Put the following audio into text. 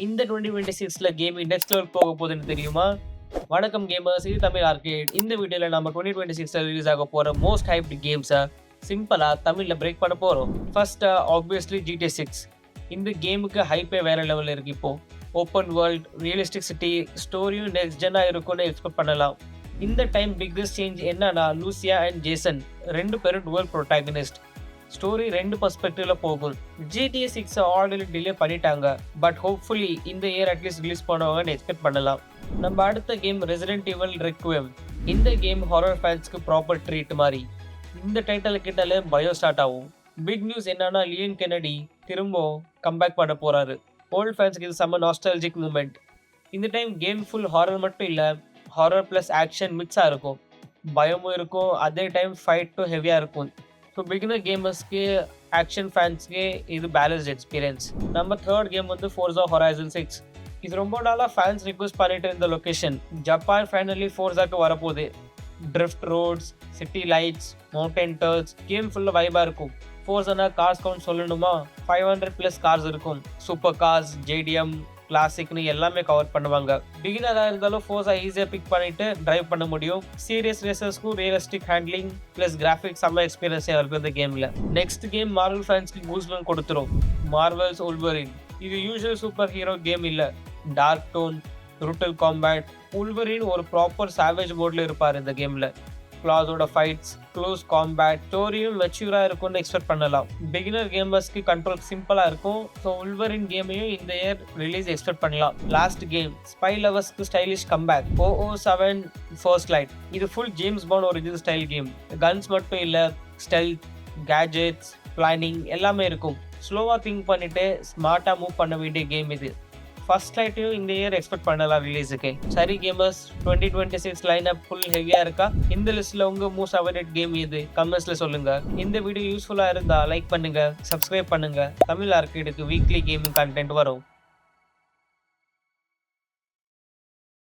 இந்த 2026ல gaming next level போக போகுதுன்னு தெரியுமா? வணக்கம் கேமர்ஸ், இது தமிழ் ஆர்கேட். இந்த வீடியோல நம்ம 2026ல ரிலீஸ் ஆக போற மோஸ்ட் ஹைப்டு கேம்ஸை சிம்பிளா தமிழ்ல பிரேக் பண்ண போறோம். First obviously GTA 6. இந்த கேமுக்கு ஹைப்பே வேற லெவல்ல இருக்கு இப்போ. ஓப்பன் வேர்ல்ட், ரியலிஸ்டிக் சிட்டி, ஸ்டோரியும் நெக்ஸ்ட் ஜென்னா இருக்கும்னு எக்ஸ்பெக்ட் பண்ணலாம். இந்த டைம் பிக்கஸ்ட் சேஞ்ச் என்னன்னா, லூசியா அண்ட் ஜேசன் ரெண்டு பேரும் டுவல் ப்ரோட்டாகனிஸ்ட். ஸ்டோரி ரெண்டு பர்ஸ்பெக்டிவ்ல போகும். GTA 6 ஆல்ரெடி டிலே பண்ணிட்டாங்க, பட் ஹோப்ஃபுல்லி இந்த இயர் அட்லீஸ்ட் ரிலீஸ் பண்ணுவாங்கன்னு எக்ஸ்பெக்ட் பண்ணலாம். நம்ம அடுத்த கேம் ரெசிடென்ட் ஈவில் ரெக்வெம். இந்த கேம் ஹாரர் ஃபேன்ஸ்க்கு ப்ராப்பர் ட்ரீட் மாதிரி. இந்த டைட்டில் கிட்டாலே பயோ ஸ்டார்ட் ஆகும். பிக் நியூஸ் என்னன்னா, லியன் கென்னடி திரும்ப கம்பேக் பண்ண போறாரு. ஓல்ட் ஃபேன்ஸ்க்கு இது செம்ம நாஸ்டாலஜிக் மூமெண்ட். இந்த டைம் கேம் ஃபுல் ஹாரர் மட்டும் இல்லை, ஹாரர் ப்ளஸ் ஆக்ஷன் மிக்ஸாக இருக்கும். பயமும் இருக்கும், அதே டைம் ஃபைட்டும் ஹெவியாக இருக்கும். ஸோ பிகினர் கேமர்ஸ்க்கு, ஆக்ஷன் ஃபேன்ஸ்க்கு இது பேலன்ஸ்ட் எக்ஸ்பீரியன்ஸ். நம்ம தேர்ட் கேம் வந்து Forza Horizon 6. இது ரொம்ப நாளாக ஃபேன்ஸ் ரிக்வெஸ்ட் பண்ணிட்டு இருந்த லொக்கேஷன். ஜப்பான் ஃபைனலி ஃபோர்ஸாக்கு வரப்போகுது. Drift roads, city lights, mountain டர்ஸ், கேம் ஃபுல்லாக வைபாக இருக்கும். ஃபோர்ஸானா கார்ஸ் கவுண்ட் சொல்லணுமா, 500+ கார்ஸ் இருக்கும். சூப்பர் கார்ஸ், JDM, கிளாசிக்னு எல்லாமே கவர் பண்ணுவாங்க. பிகினராக இருந்தாலும் ஃபோர்ஸா ஈஸியாக பிக் பண்ணிட்டு டிரைவ் பண்ண முடியும். சீரியஸ் ரேசர்ஸ்க்கும் ரியலிஸ்டிக் ஹேண்ட்லிங் ப்ளஸ் கிராஃபிக்ஸ் செம்ம எக்ஸ்பீரியன்ஸாக இருக்கும் இந்த கேமில். நெக்ஸ்ட் கேம் மார்வல் ஃபேன்ஸ்க்கு கூஸ்பம்ப் கொடுத்துரும். Marvel's Wolverine. இது யூஷுவல் சூப்பர் ஹீரோ கேம் இல்லை. Dark tone, brutal combat. Wolverine ஒரு ப்ராப்பர் சாவேஜ் மோட்ல இருப்பார் இந்த கேமில். கிளாஸோட ஃபைட்ஸ், க்ளோஸ் காம்பேட், ஸ்டோரியும் மெச்சூராக இருக்கும்னு எக்ஸ்பெக்ட் பண்ணலாம். பிகினர் கேமர்ஸ்க்கு கண்ட்ரோல் சிம்பிளாக இருக்கும். ஸோ உல்வரின் கேமையும் இந்த இயர் ரிலீஸ் எக்ஸ்பெக்ட் பண்ணலாம். லாஸ்ட் கேம் ஸ்பை லவர்ஸ்க்கு ஸ்டைலிஷ் கம்பேக் 007 ஃபர்ஸ்ட் லைட். இது full James Bond original style game. Guns மட்டும் இல்லை, ஸ்டெல்த், கேஜெட்ஸ், பிளானிங் எல்லாமே இருக்கும். ஸ்லோவாக திங்க் பண்ணிட்டு ஸ்மார்ட்டாக மூவ் பண்ண வேண்டிய கேம் இது. ஃபர்ஸ்ட் லைட்டையும் இந்த இயர் எக்ஸ்பெக்ட் பண்ணலாம் ரிலீஸுக்கு. சரி கேமர்ஸ், 2026 லைனப் ஃபுல் ஹெவியாக இருக்கா? இந்த லிஸ்ட்டில் உங்கள் மோஸ்ட் ஃபேவரட் கேம் இது கமெண்ட்ஸில் சொல்லுங்கள். இந்த வீடியோ யூஸ்ஃபுல்லாக இருந்தால் லைக் பண்ணுங்கள், சப்ஸ்கிரைப் பண்ணுங்கள். தமிழ் ஆர்கேடுக்கு வீக்லி கேமிங் கண்டென்ட் வரும்.